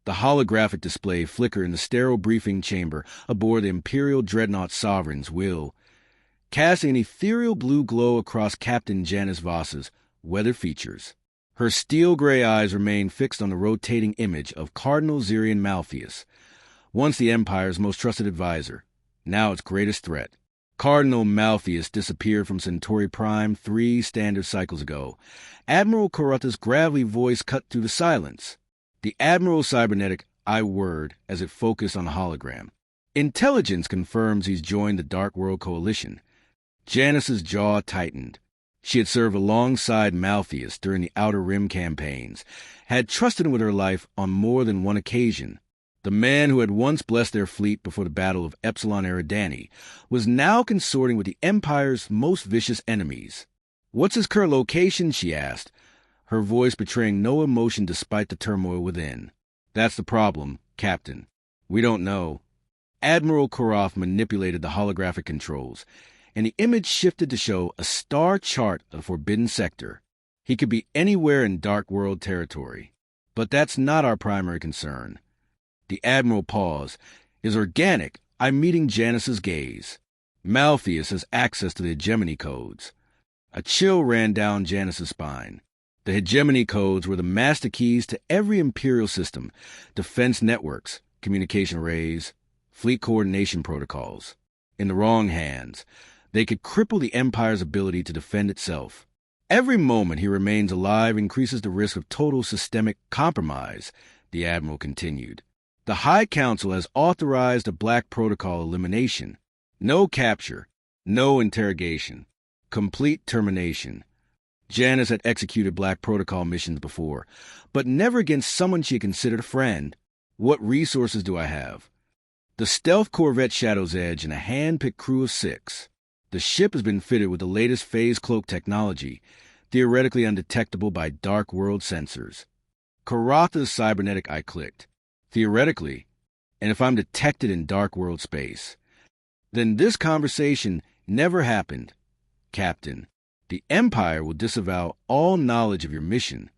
The holographic display flickered in the sterile briefing chamber aboard the Imperial Dreadnought Sovereign's will, casting an ethereal blue glow across Captain Janice Voss's weathered features. Her steel-gray eyes remained fixed on the rotating image of Cardinal Zirian Malpheus, once the Empire's most trusted advisor, now its greatest threat. Cardinal Malpheus disappeared from Centauri Prime 3 standard cycles ago. Admiral Carruthers' gravelly voice cut through the silence. The Admiral's cybernetic I-word as it focused on the hologram. Intelligence confirms he's joined the Dark World Coalition. Janice's jaw tightened. She had served alongside Malpheus during the Outer Rim campaigns, had trusted him with her life on more than one occasion. The man who had once blessed their fleet before the Battle of Epsilon Eridani was now consorting with the Empire's most vicious enemies. "What's his current location?" she asked, her voice betraying no emotion despite the turmoil within. "That's the problem, Captain. We don't know." Admiral Koroth manipulated the holographic controls, and the image shifted to show a star chart of the Forbidden Sector. He could be anywhere in Dark World territory. But that's not our primary concern. The Admiral paused. "Is organic. I'm meeting Janice's gaze. Malpheus has access to the hegemony codes." A chill ran down Janice's spine. The hegemony codes were the master keys to every Imperial system, defense networks, communication arrays, fleet coordination protocols. In the wrong hands, they could cripple the Empire's ability to defend itself. "Every moment he remains alive increases the risk of total systemic compromise," the Admiral continued. "The High Council has authorized a Black Protocol elimination. No capture, no interrogation, complete termination." Janice had executed Black Protocol missions before, but never against someone she had considered a friend. "What resources do I have?" "The stealth corvette Shadow's Edge and a hand-picked crew of 6. The ship has been fitted with the latest phase cloak technology, theoretically undetectable by Dark World sensors." Karotha's cybernetic eye clicked. "Theoretically? And if I'm detected in Dark World space? Then this conversation never happened, Captain. The Empire will disavow all knowledge of your mission."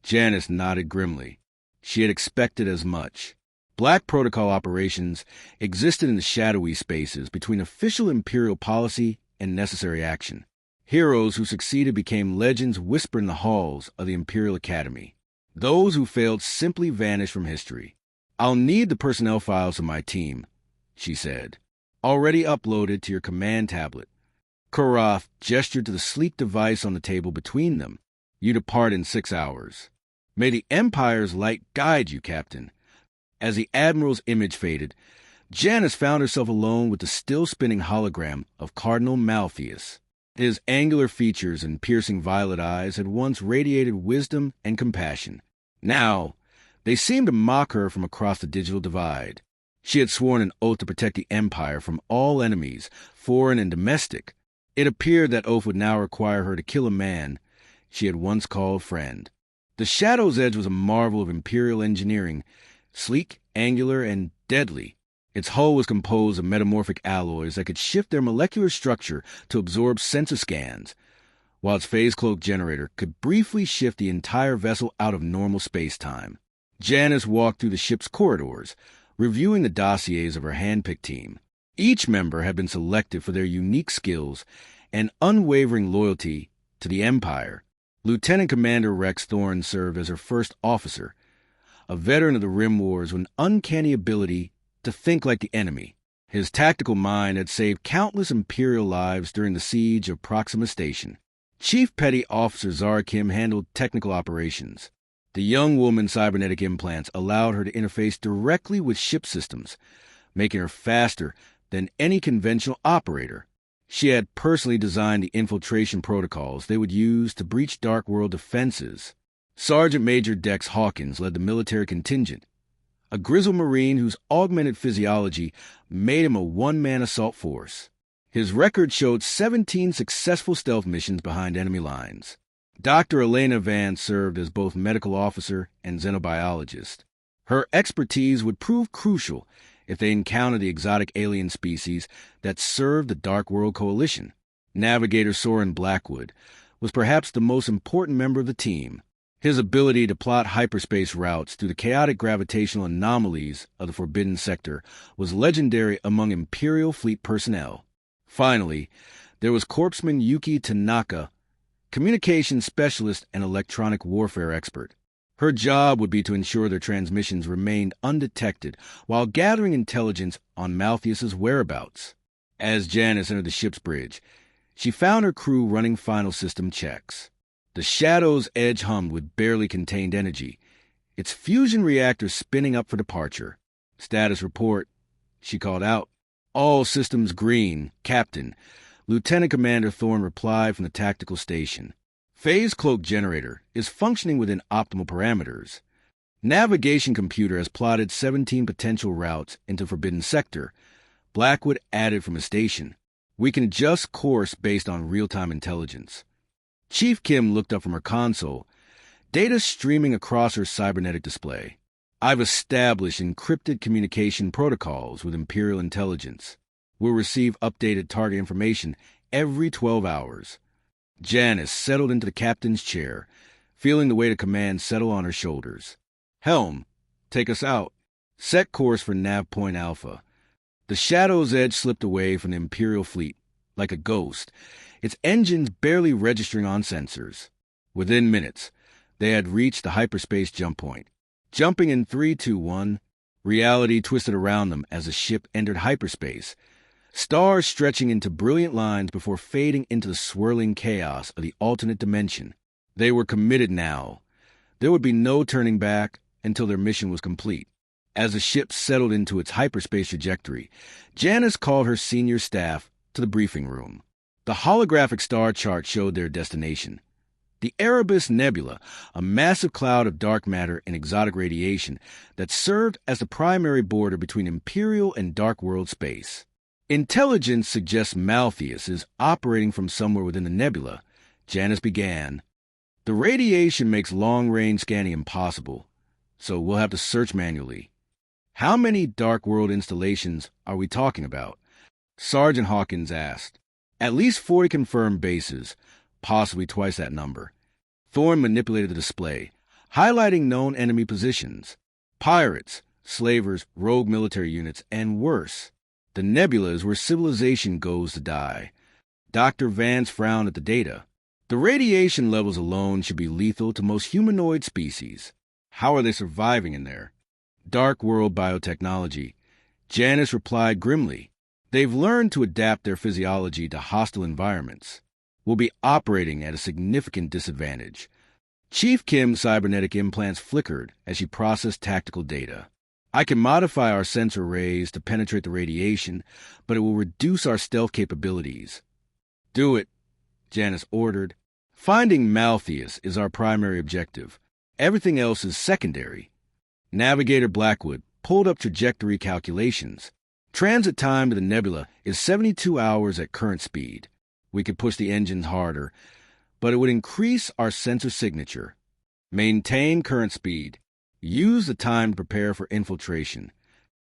Janice nodded grimly. She had expected as much. Black Protocol operations existed in the shadowy spaces between official Imperial policy and necessary action. Heroes who succeeded became legends whispered in the halls of the Imperial Academy. Those who failed simply vanished from history. "I'll need the personnel files of my team," she said. "Already uploaded to your command tablet." Koroth gestured to the sleek device on the table between them. "You depart in 6 hours. May the Empire's light guide you, Captain." As the Admiral's image faded, Janice found herself alone with the still-spinning hologram of Cardinal Malpheus. His angular features and piercing violet eyes had once radiated wisdom and compassion. Now, they seemed to mock her from across the digital divide. She had sworn an oath to protect the Empire from all enemies, foreign and domestic. It appeared that oath would now require her to kill a man she had once called friend. The Shadow's Edge was a marvel of Imperial engineering, sleek, angular, and deadly. Its hull was composed of metamorphic alloys that could shift their molecular structure to absorb sensor scans, while its phase cloak generator could briefly shift the entire vessel out of normal space-time. Janice walked through the ship's corridors, reviewing the dossiers of her handpicked team. Each member had been selected for their unique skills and unwavering loyalty to the Empire. Lieutenant Commander Rex Thorne served as her first officer, a veteran of the Rim Wars with an uncanny ability to think like the enemy. His tactical mind had saved countless Imperial lives during the siege of Proxima Station. Chief Petty Officer Zara Kim handled technical operations. The young woman's cybernetic implants allowed her to interface directly with ship systems, making her faster than any conventional operator. She had personally designed the infiltration protocols they would use to breach Dark World defenses. Sergeant Major Dex Hawkins led the military contingent, a grizzled Marine whose augmented physiology made him a one-man assault force. His record showed 17 successful stealth missions behind enemy lines. Dr. Elena Vance served as both medical officer and xenobiologist. Her expertise would prove crucial if they encountered the exotic alien species that served the Dark World Coalition. Navigator Soren Blackwood was perhaps the most important member of the team. His ability to plot hyperspace routes through the chaotic gravitational anomalies of the Forbidden Sector was legendary among Imperial Fleet personnel. Finally, there was Corpsman Yuki Tanaka, communications specialist and electronic warfare expert. Her job would be to ensure their transmissions remained undetected while gathering intelligence on Malthus's whereabouts. As Janice entered the ship's bridge, she found her crew running final system checks. The Shadow's edge hummed with barely contained energy, its fusion reactor spinning up for departure. "Status report," she called out. "All systems green, Captain," Lieutenant Commander Thorne replied from the tactical station. "Phase cloak generator is functioning within optimal parameters. Navigation computer has plotted 17 potential routes into Forbidden Sector," Blackwood added from his station. "We can adjust course based on real-time intelligence." Chief Kim looked up from her console, data streaming across her cybernetic display. "I've established encrypted communication protocols with Imperial intelligence. We'll receive updated target information every 12 hours. Janice settled into the captain's chair, feeling the weight of command settle on her shoulders. "Helm, take us out. Set course for Nav Point Alpha." The Shadow's edge slipped away from the Imperial fleet, like a ghost, its engines barely registering on sensors. Within minutes, they had reached the hyperspace jump point. Jumping in 3, 2, 1, reality twisted around them as the ship entered hyperspace, stars stretching into brilliant lines before fading into the swirling chaos of the alternate dimension. They were committed now. There would be no turning back until their mission was complete. As the ship settled into its hyperspace trajectory, Janice called her senior staff to the briefing room. The holographic star chart showed their destination. The Erebus Nebula, a massive cloud of dark matter and exotic radiation that served as the primary border between Imperial and Dark World space. Intelligence suggests Malthus is operating from somewhere within the nebula, Janice began. The radiation makes long-range scanning impossible, so we'll have to search manually. How many Dark World installations are we talking about? Sergeant Hawkins asked. At least 40 confirmed bases, possibly twice that number. Thorne manipulated the display, highlighting known enemy positions. Pirates, slavers, rogue military units, and worse. The nebula is where civilization goes to die. Dr. Vance frowned at the data. The radiation levels alone should be lethal to most humanoid species. How are they surviving in there? Dark World biotechnology. Janice replied grimly. They've learned to adapt their physiology to hostile environments. We'll be operating at a significant disadvantage. Chief Kim's cybernetic implants flickered as she processed tactical data. "I can modify our sensor arrays to penetrate the radiation, but it will reduce our stealth capabilities." "Do it," Janice ordered. "Finding Malthus is our primary objective. Everything else is secondary." Navigator Blackwood pulled up trajectory calculations. Transit time to the nebula is 72 hours at current speed. We could push the engines harder, but it would increase our sensor signature. Maintain current speed. Use the time to prepare for infiltration.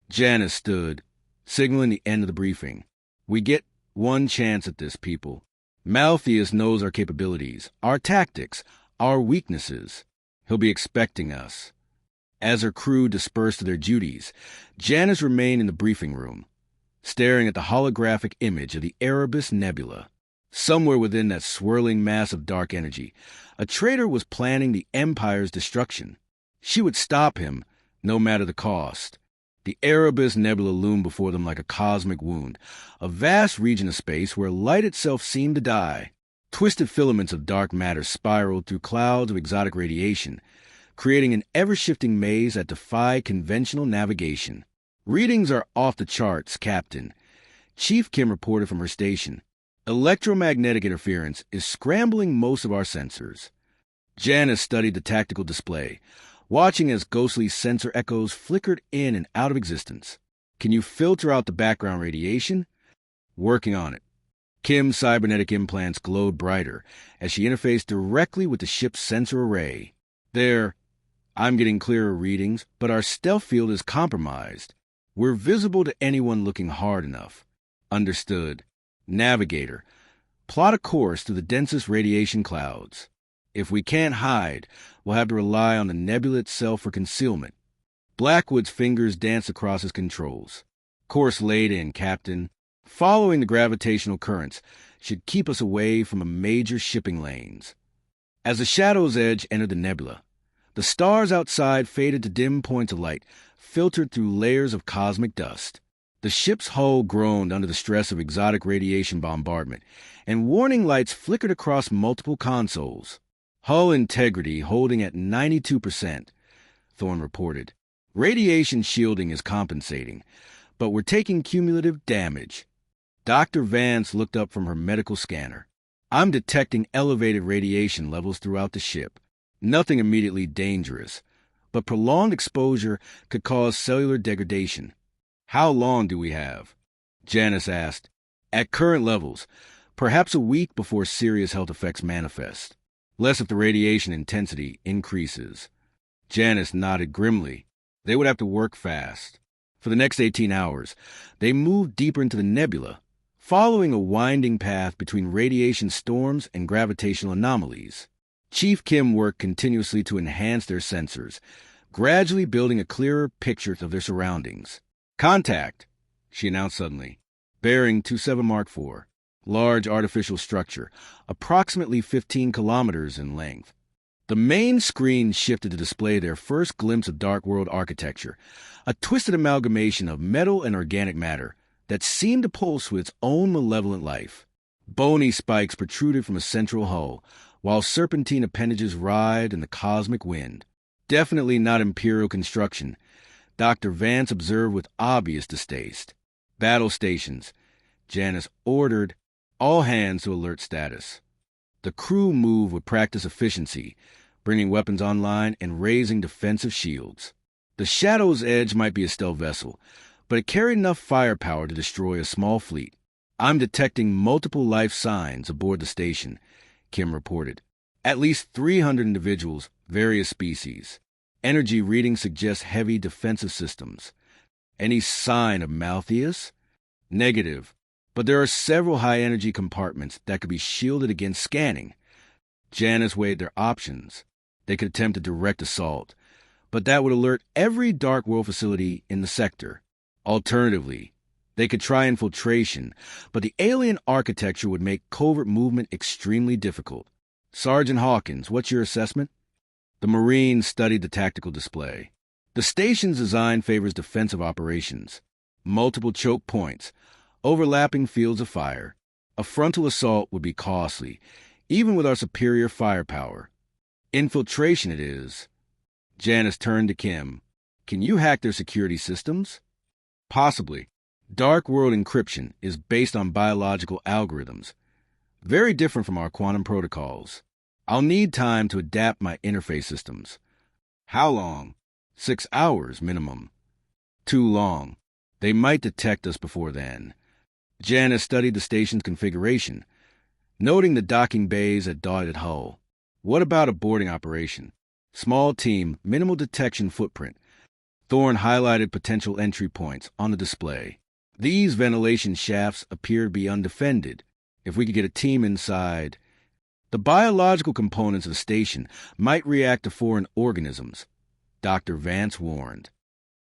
Janice stood, signaling the end of the briefing. "We get one chance at this, people. Malthus knows our capabilities, our tactics, our weaknesses. He'll be expecting us." As her crew dispersed to their duties, Janice remained in the briefing room, staring at the holographic image of the Erebus Nebula. Somewhere within that swirling mass of dark energy, a traitor was planning the Empire's destruction. She would stop him, no matter the cost. The Erebus Nebula loomed before them like a cosmic wound, a vast region of space where light itself seemed to die. Twisted filaments of dark matter spiraled through clouds of exotic radiation, creating an ever-shifting maze that defied conventional navigation. "Readings are off the charts, Captain," Chief Kim reported from her station. "Electromagnetic interference is scrambling most of our sensors." Janice studied the tactical display, watching as ghostly sensor echoes flickered in and out of existence. "Can you filter out the background radiation?" "Working on it." Kim's cybernetic implants glowed brighter as she interfaced directly with the ship's sensor array. I'm getting clearer readings, but our stealth field is compromised. We're visible to anyone looking hard enough." "Understood." Navigator, plot a course through the densest radiation clouds. If we can't hide, we'll have to rely on the nebula itself for concealment. Blackwood's fingers danced across his controls. Course laid in, Captain. Following the gravitational currents should keep us away from the major shipping lanes. As the Shadow's Edge entered the nebula, the stars outside faded to dim points of light, filtered through layers of cosmic dust. The ship's hull groaned under the stress of exotic radiation bombardment, and warning lights flickered across multiple consoles. Hull integrity holding at 92%, Thorne reported. Radiation shielding is compensating, but we're taking cumulative damage. Dr. Vance looked up from her medical scanner. I'm detecting elevated radiation levels throughout the ship. Nothing immediately dangerous, but prolonged exposure could cause cellular degradation. How long do we have? Janice asked. At current levels, perhaps a week before serious health effects manifest. Less if the radiation intensity increases. Janice nodded grimly. They would have to work fast. For the next 18 hours, they moved deeper into the nebula, following a winding path between radiation storms and gravitational anomalies. Chief Kim worked continuously to enhance their sensors, gradually building a clearer picture of their surroundings. Contact, she announced suddenly. Bearing 27 Mark IV. Large artificial structure, approximately 15 kilometers in length. The main screen shifted to display their first glimpse of Dark World architecture, a twisted amalgamation of metal and organic matter that seemed to pulse with its own malevolent life. Bony spikes protruded from a central hull, while serpentine appendages writhed in the cosmic wind. Definitely not Imperial construction, Dr. Vance observed with obvious distaste. Battle stations, Janice ordered, all hands to alert status. The crew moved with practiced efficiency, bringing weapons online and raising defensive shields. The Shadow's Edge might be a stealth vessel, but it carried enough firepower to destroy a small fleet. I'm detecting multiple life signs aboard the station, Kim reported. At least 300 individuals, various species. Energy readings suggest heavy defensive systems. Any sign of Malthus? Negative, but there are several high-energy compartments that could be shielded against scanning. Janice weighed their options. They could attempt a direct assault, but that would alert every Dark World facility in the sector. Alternatively, they could try infiltration, but the alien architecture would make covert movement extremely difficult. Sergeant Hawkins, what's your assessment? The Marines studied the tactical display. The station's design favors defensive operations. Multiple choke points, overlapping fields of fire. A frontal assault would be costly, even with our superior firepower. Infiltration it is. Janice turned to Kim. Can you hack their security systems? Possibly. Dark World encryption is based on biological algorithms, very different from our quantum protocols. I'll need time to adapt my interface systems. How long? 6 hours minimum. Too long. They might detect us before then. Janice studied the station's configuration, noting the docking bays at dotted hull. What about a boarding operation? Small team, minimal detection footprint. Thorne highlighted potential entry points on the display. These ventilation shafts appear to be undefended. If we could get a team inside, the biological components of the station might react to foreign organisms, Dr. Vance warned.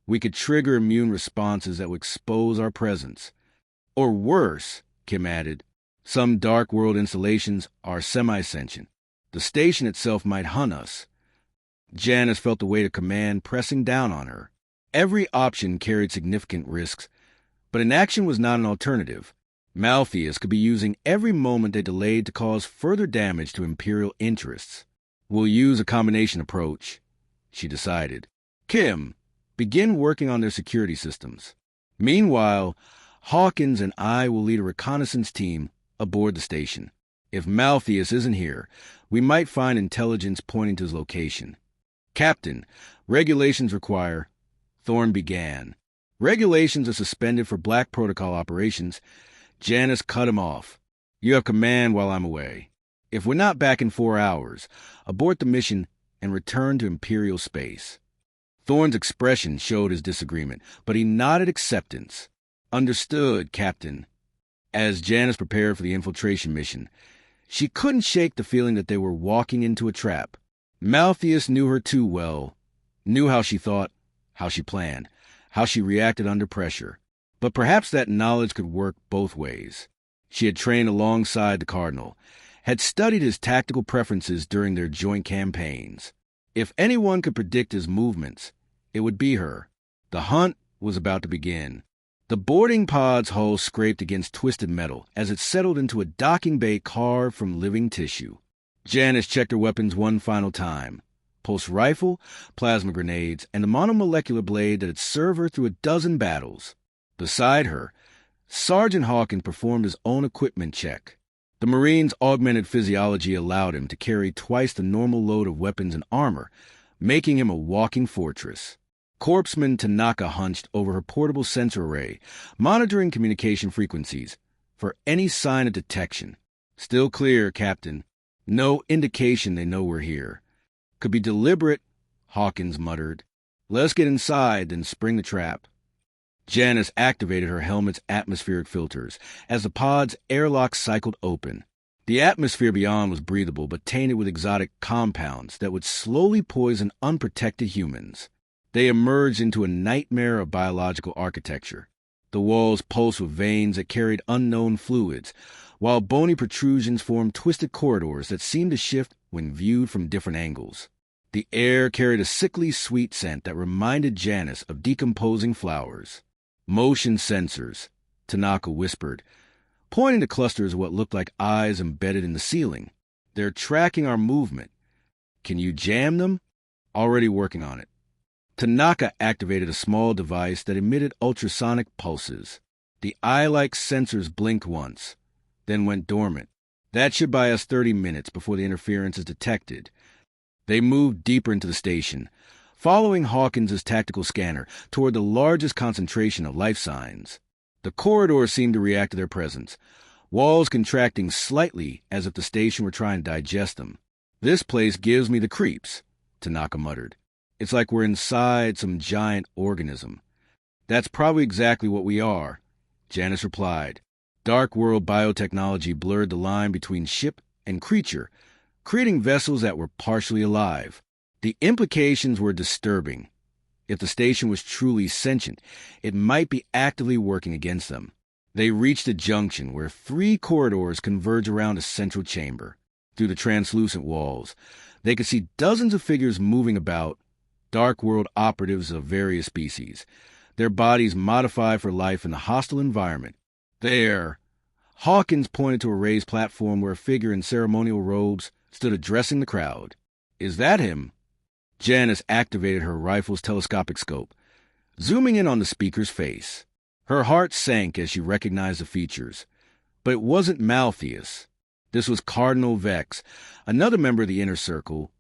We could trigger immune responses that would expose our presence. Or worse, Kim added, some Dark World installations are semi-sentient. The station itself might hunt us. Janice felt the weight of command pressing down on her. Every option carried significant risks, but inaction was not an alternative. Malthus could be using every moment they delayed to cause further damage to Imperial interests. We'll use a combination approach, she decided. Kim, begin working on their security systems. Meanwhile, Hawkins and I will lead a reconnaissance team aboard the station. If Malthus isn't here, we might find intelligence pointing to his location. Captain, regulations require... Thorne began. Regulations are suspended for Black Protocol operations. Janice cut him off. You have command while I'm away. If we're not back in 4 hours, abort the mission and return to Imperial space. Thorne's expression showed his disagreement, but he nodded acceptance. Understood, Captain. As Janice prepared for the infiltration mission, She couldn't shake the feeling that they were walking into a trap. Malthus knew her too well, knew how she thought, how she planned, how she reacted under pressure. But perhaps that knowledge could work both ways. She had trained alongside the cardinal, had studied his tactical preferences during their joint campaigns. If anyone could predict his movements, it would be her. The hunt was about to begin. The boarding pod's hull scraped against twisted metal as it settled into a docking bay carved from living tissue. Janice checked her weapons one final time. Pulse rifle, plasma grenades, and the monomolecular blade that had served her through a dozen battles. Beside her, Sergeant Hawkins performed his own equipment check. The Marine's augmented physiology allowed him to carry twice the normal load of weapons and armor, making him a walking fortress. Corpsman Tanaka hunched over her portable sensor array, monitoring communication frequencies for any sign of detection. Still clear, Captain. No indication they know we're here. Could be deliberate, Hawkins muttered. Let's get inside, then spring the trap. Janice activated her helmet's atmospheric filters as the pod's airlock cycled open. The atmosphere beyond was breathable but tainted with exotic compounds that would slowly poison unprotected humans. They emerged into a nightmare of biological architecture. The walls pulsed with veins that carried unknown fluids, while bony protrusions formed twisted corridors that seemed to shift when viewed from different angles. The air carried a sickly sweet scent that reminded Janice of decomposing flowers. Motion sensors, Tanaka whispered, pointing to clusters of what looked like eyes embedded in the ceiling. They're tracking our movement. Can you jam them? Already working on it. Tanaka activated a small device that emitted ultrasonic pulses. The eye-like sensors blinked once, then went dormant. That should buy us 30 minutes before the interference is detected. They moved deeper into the station, following Hawkins's tactical scanner toward the largest concentration of life signs. The corridor seemed to react to their presence, walls contracting slightly as if the station were trying to digest them. This place gives me the creeps, Tanaka muttered. It's like we're inside some giant organism. That's probably exactly what we are, Janice replied. Dark world biotechnology blurred the line between ship and creature, creating vessels that were partially alive. The implications were disturbing. If the station was truly sentient, it might be actively working against them. They reached a junction where 3 corridors converge around a central chamber. Through the translucent walls, they could see dozens of figures moving about, dark world operatives of various species, their bodies modified for life in the hostile environment. There, Hawkins pointed to a raised platform where a figure in ceremonial robes stood addressing the crowd. Is that him? Janice activated her rifle's telescopic scope, zooming in on the speaker's face. Her heart sank as she recognized the features. But it wasn't Malthus. This was Cardinal Vex, another member of the Inner Circle,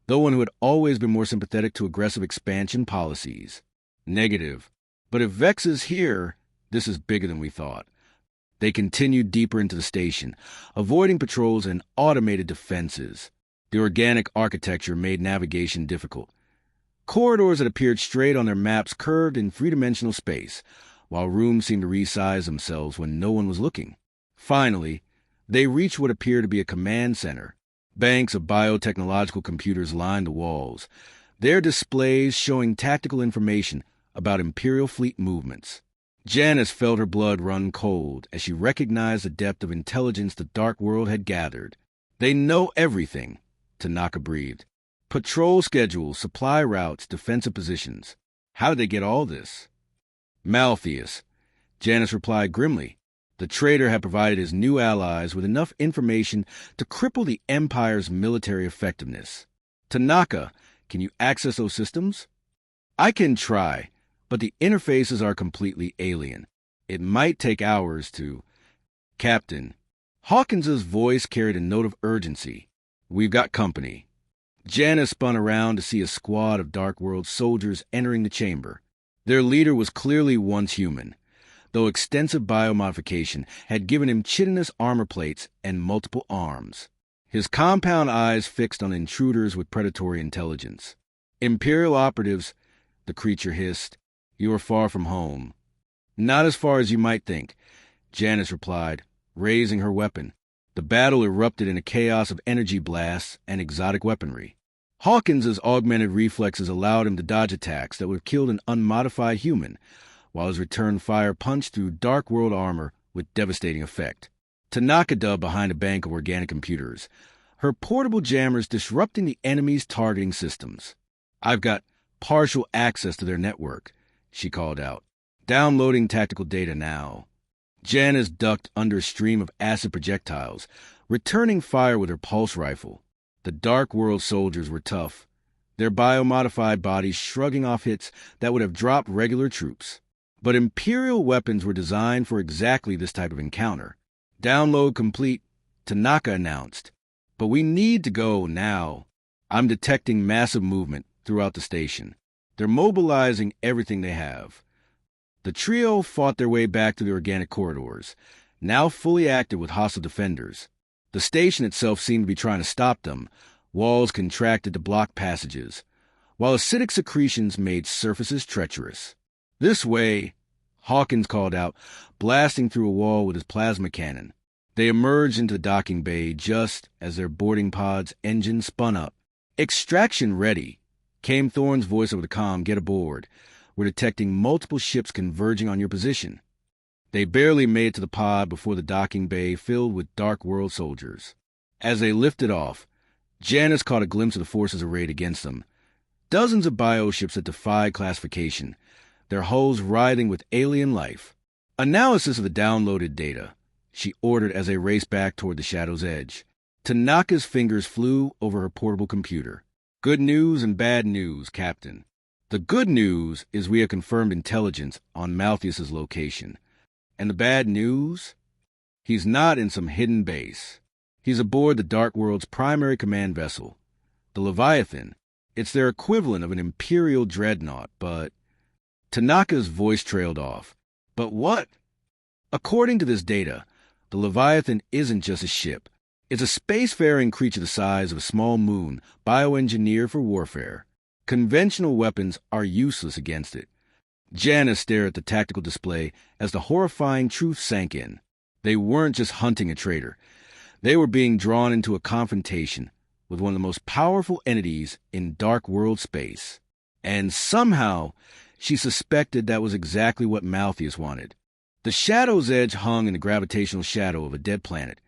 though one who had always been more sympathetic to aggressive expansion policies. Negative. But if Vex is here, this is bigger than we thought. They continued deeper into the station, avoiding patrols and automated defenses. The organic architecture made navigation difficult. Corridors that appeared straight on their maps curved in three-dimensional space, while rooms seemed to resize themselves when no one was looking. Finally, they reached what appeared to be a command center. Banks of biotechnological computers lined the walls, their displays showing tactical information about Imperial fleet movements. Janice felt her blood run cold as she recognized the depth of intelligence the Dark World had gathered. They know everything, Tanaka breathed. Patrol schedules, supply routes, defensive positions. How did they get all this? Malthus, Janice replied grimly. The traitor had provided his new allies with enough information to cripple the Empire's military effectiveness. Tanaka, can you access those systems? I can try, but the interfaces are completely alien. It might take hours to... Captain. Hawkins's voice carried a note of urgency. We've got company. Janice spun around to see a squad of Dark World soldiers entering the chamber. Their leader was clearly once human, though extensive biomodification had given him chitinous armor plates and multiple arms. His compound eyes fixed on intruders with predatory intelligence. Imperial operatives, the creature hissed. You are far from home. Not as far as you might think, Janice replied, raising her weapon. The battle erupted in a chaos of energy blasts and exotic weaponry. Hawkins's augmented reflexes allowed him to dodge attacks that would have killed an unmodified human, while his return fire punched through Dark World armor with devastating effect. Tanaka dug behind a bank of organic computers, her portable jammers disrupting the enemy's targeting systems. "I've got partial access to their network," she called out. "Downloading tactical data now." Janice ducked under a stream of acid projectiles, returning fire with her pulse rifle. The Dark World soldiers were tough, their biomodified bodies shrugging off hits that would have dropped regular troops. But Imperial weapons were designed for exactly this type of encounter. "Download complete," Tanaka announced. "But we need to go now." "I'm detecting massive movement throughout the station. They're mobilizing everything they have." The trio fought their way back to the organic corridors, now fully active with hostile defenders. The station itself seemed to be trying to stop them. Walls contracted to block passages, while acidic secretions made surfaces treacherous. "This way," Hawkins called out, blasting through a wall with his plasma cannon. They emerged into the docking bay just as their boarding pod's engine spun up. "Extraction ready," came Thorne's voice over the comm. "Get aboard. We're detecting multiple ships converging on your position." They barely made it to the pod before the docking bay filled with Dark World soldiers. As they lifted off, Janice caught a glimpse of the forces arrayed against them. Dozens of bioships that defied classification, their hulls writhing with alien life. "Analysis of the downloaded data," she ordered as they raced back toward the Shadow's edge. Tanaka's fingers flew over her portable computer. "Good news and bad news, Captain. The good news is we have confirmed intelligence on Malthus's location. And the bad news? He's not in some hidden base. He's aboard the Dark World's primary command vessel, the Leviathan. It's their equivalent of an Imperial dreadnought, but..." Tanaka's voice trailed off. "But what?" "According to this data, the Leviathan isn't just a ship. It's a spacefaring creature the size of a small moon, bioengineered for warfare. Conventional weapons are useless against it." Janice stared at the tactical display as the horrifying truth sank in. They weren't just hunting a traitor. They were being drawn into a confrontation with one of the most powerful entities in Dark World space. And somehow, she suspected that was exactly what Malthus wanted. The Shadow's edge hung in the gravitational shadow of a dead planet,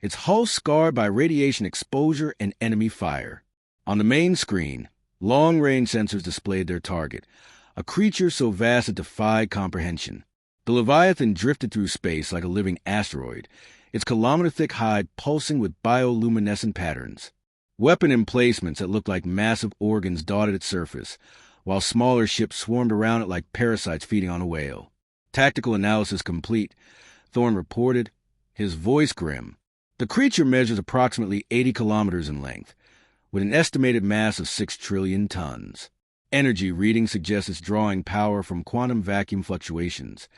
its hull scarred by radiation exposure and enemy fire. On the main screen, long-range sensors displayed their target, a creature so vast it defied comprehension. The Leviathan drifted through space like a living asteroid, its kilometer-thick hide pulsing with bioluminescent patterns. Weapon emplacements that looked like massive organs dotted its surface, while smaller ships swarmed around it like parasites feeding on a whale. "Tactical analysis complete," Thorne reported, his voice grim. "The creature measures approximately 80 kilometers in length, with an estimated mass of 6 trillion tons. Energy readings suggest it's drawing power from quantum vacuum fluctuations."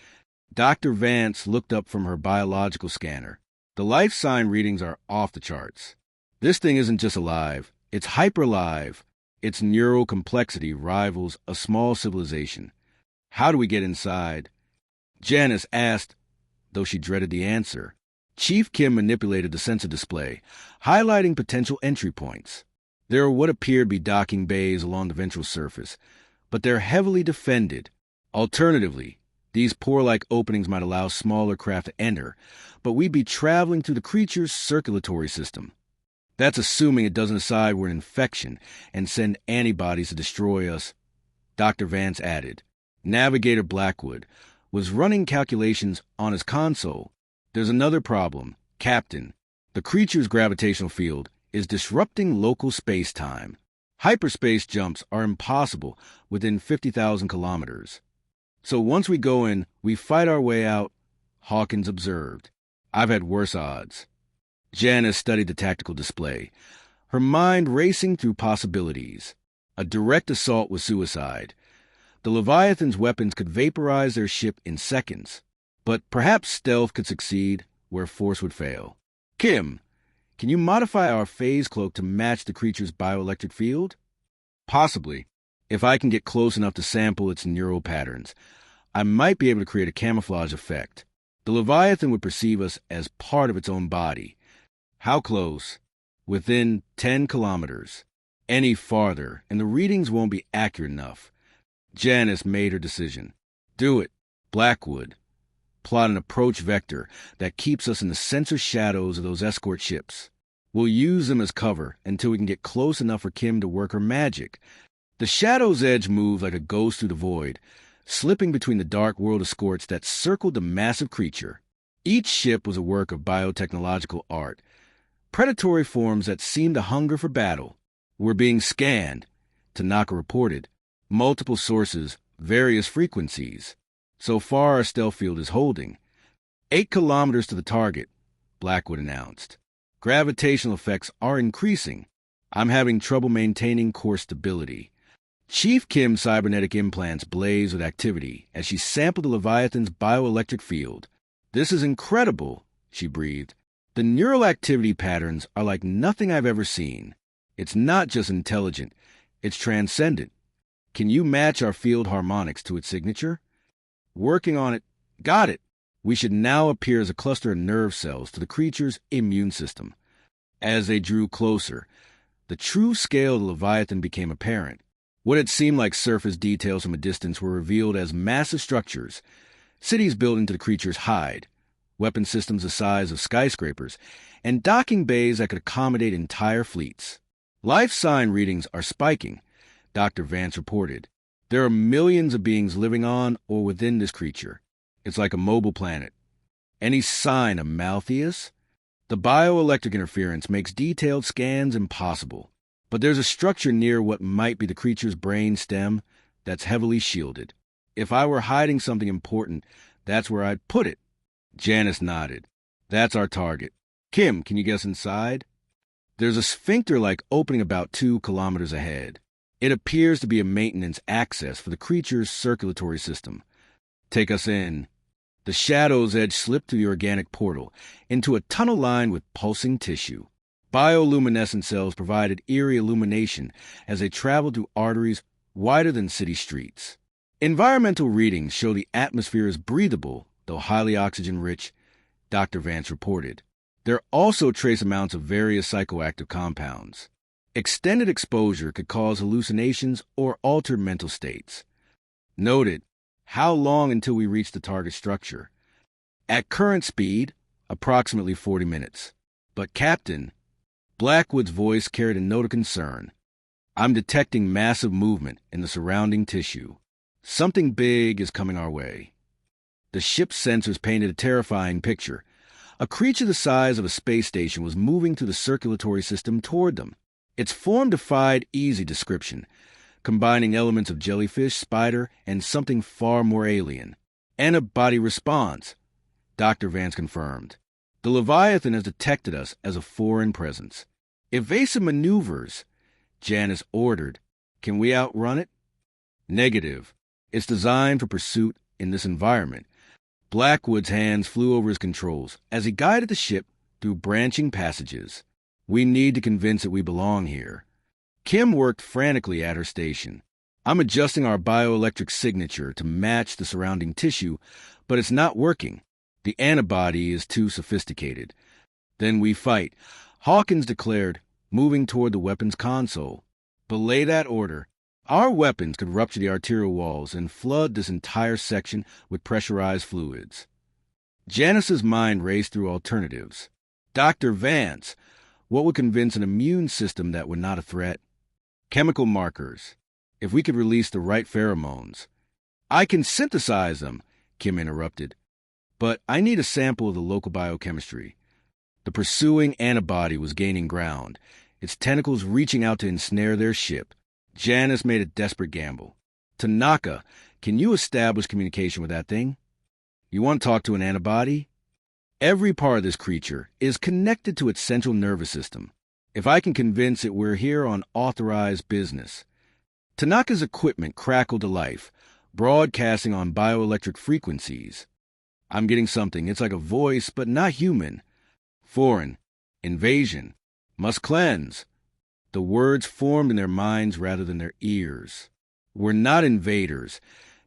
Dr. Vance looked up from her biological scanner. "The life sign readings are off the charts. This thing isn't just alive, it's hyper-alive. Its neural complexity rivals a small civilization. How do we get inside?" Janice asked, though she dreaded the answer. Chief Kim manipulated the sensor display, highlighting potential entry points. There are what appear to be docking bays along the ventral surface, but they're heavily defended. Alternatively, these pore-like openings might allow smaller craft to enter, but we'd be traveling through the creature's circulatory system. That's assuming it doesn't decide we're an infection and send antibodies to destroy us, Dr. Vance added. Navigator Blackwood was running calculations on his console. "There's another problem, Captain. The creature's gravitational field is disrupting local space-time. Hyperspace jumps are impossible within 50,000 kilometers. So once we go in, we fight our way out," Hawkins observed. "I've had worse odds." Janice studied the tactical display, her mind racing through possibilities. A direct assault was suicide. The Leviathan's weapons could vaporize their ship in seconds, but perhaps stealth could succeed where force would fail. "Kim, can you modify our phase cloak to match the creature's bioelectric field?" "Possibly. If I can get close enough to sample its neural patterns, I might be able to create a camouflage effect. The Leviathan would perceive us as part of its own body, How close? Within 10 kilometers. Any farther, and the readings won't be accurate enough. Janice made her decision. Do it. Blackwood. Plot an approach vector that keeps us in the sensor shadows of those escort ships. We'll use them as cover until we can get close enough for Kim to work her magic. The shadow's edge moved like a ghost through the void, slipping between the dark world escorts that circled the massive creature. Each ship was a work of biotechnological art, predatory forms that seemed to hunger for battle. We're being scanned, Tanaka reported. Multiple sources, various frequencies. So far, our stealth field is holding. 8 kilometers to the target, Blackwood announced. Gravitational effects are increasing. I'm having trouble maintaining core stability. Chief Kim's cybernetic implants blaze with activity as she sampled the Leviathan's bioelectric field. This is incredible, she breathed. The neural activity patterns are like nothing I've ever seen. It's not just intelligent, it's transcendent. Can you match our field harmonics to its signature? Working on it. Got it. We should now appear as a cluster of nerve cells to the creature's immune system. As they drew closer, the true scale of the Leviathan became apparent. What had seemed like surface details from a distance were revealed as massive structures, cities built into the creature's hide, weapon systems the size of skyscrapers, and docking bays that could accommodate entire fleets. Life sign readings are spiking, Dr. Vance reported. There are millions of beings living on or within this creature. It's like a mobile planet. Any sign of Malthus? The bioelectric interference makes detailed scans impossible, but there's a structure near what might be the creature's brain stem that's heavily shielded. If I were hiding something important, that's where I'd put it. Janice nodded. That's our target. Kim, can you guess inside? There's a sphincter-like opening about 2 kilometers ahead. It appears to be a maintenance access for the creature's circulatory system. Take us in. The shadow's edge slipped through the organic portal into a tunnel lined with pulsing tissue. Bioluminescent cells provided eerie illumination as they traveled through arteries wider than city streets. Environmental readings show the atmosphere is breathable, though highly oxygen-rich, Dr. Vance reported. There are also trace amounts of various psychoactive compounds. Extended exposure could cause hallucinations or alter mental states. Noted, how long until we reach the target structure? At current speed, approximately 40 minutes. But Captain, Blackwood's voice carried a note of concern. I'm detecting massive movement in the surrounding tissue. Something big is coming our way. The ship's sensors painted a terrifying picture. A creature the size of a space station was moving through the circulatory system toward them. Its form defied easy description, combining elements of jellyfish, spider, and something far more alien. Antibody response, Dr. Vance confirmed. The Leviathan has detected us as a foreign presence. Evasive maneuvers, Janice ordered. Can we outrun it? Negative. It's designed for pursuit in this environment. Blackwood's hands flew over his controls as he guided the ship through branching passages. We need to convince it we belong here. Kim worked frantically at her station. I'm adjusting our bioelectric signature to match the surrounding tissue, but it's not working. The antibody is too sophisticated. Then we fight, Hawkins declared, moving toward the weapons console. Belay that order. Our weapons could rupture the arterial walls and flood this entire section with pressurized fluids. Janice's mind raced through alternatives. Dr. Vance, what would convince an immune system that we're not a threat? Chemical markers. If we could release the right pheromones. I can synthesize them, Kim interrupted. But I need a sample of the local biochemistry. The pursuing antibody was gaining ground, its tentacles reaching out to ensnare their ship. Janice made a desperate gamble. Tanaka, can you establish communication with that thing? You want to talk to an antibody? Every part of this creature is connected to its central nervous system. If I can convince it we're here on authorized business. Tanaka's equipment crackled to life, broadcasting on bioelectric frequencies. I'm getting something. It's like a voice, but not human. Foreign. Invasion. Must cleanse. The words formed in their minds rather than their ears. We're not invaders.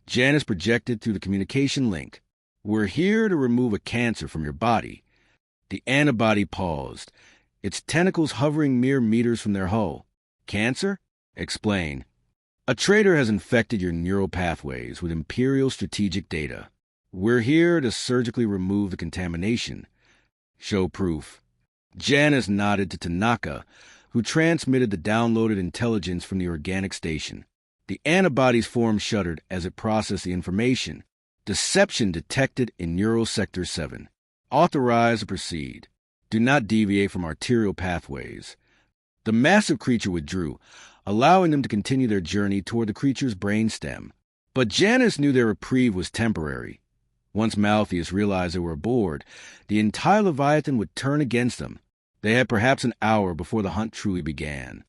Janice projected through the communication link. We're here to remove a cancer from your body. The antibody paused, its tentacles hovering mere meters from their hull. Cancer? Explain. A traitor has infected your neural pathways with Imperial strategic data. We're here to surgically remove the contamination. Show proof. Janice nodded to Tanaka, who transmitted the downloaded intelligence from the organic station. The antibody's form shuddered as it processed the information. Deception detected in Neural Sector 7. Authorize to proceed. Do not deviate from arterial pathways. The massive creature withdrew, allowing them to continue their journey toward the creature's brainstem. But Janice knew their reprieve was temporary. Once Malthus realized they were aboard, the entire Leviathan would turn against them. They had perhaps an hour before the hunt truly began.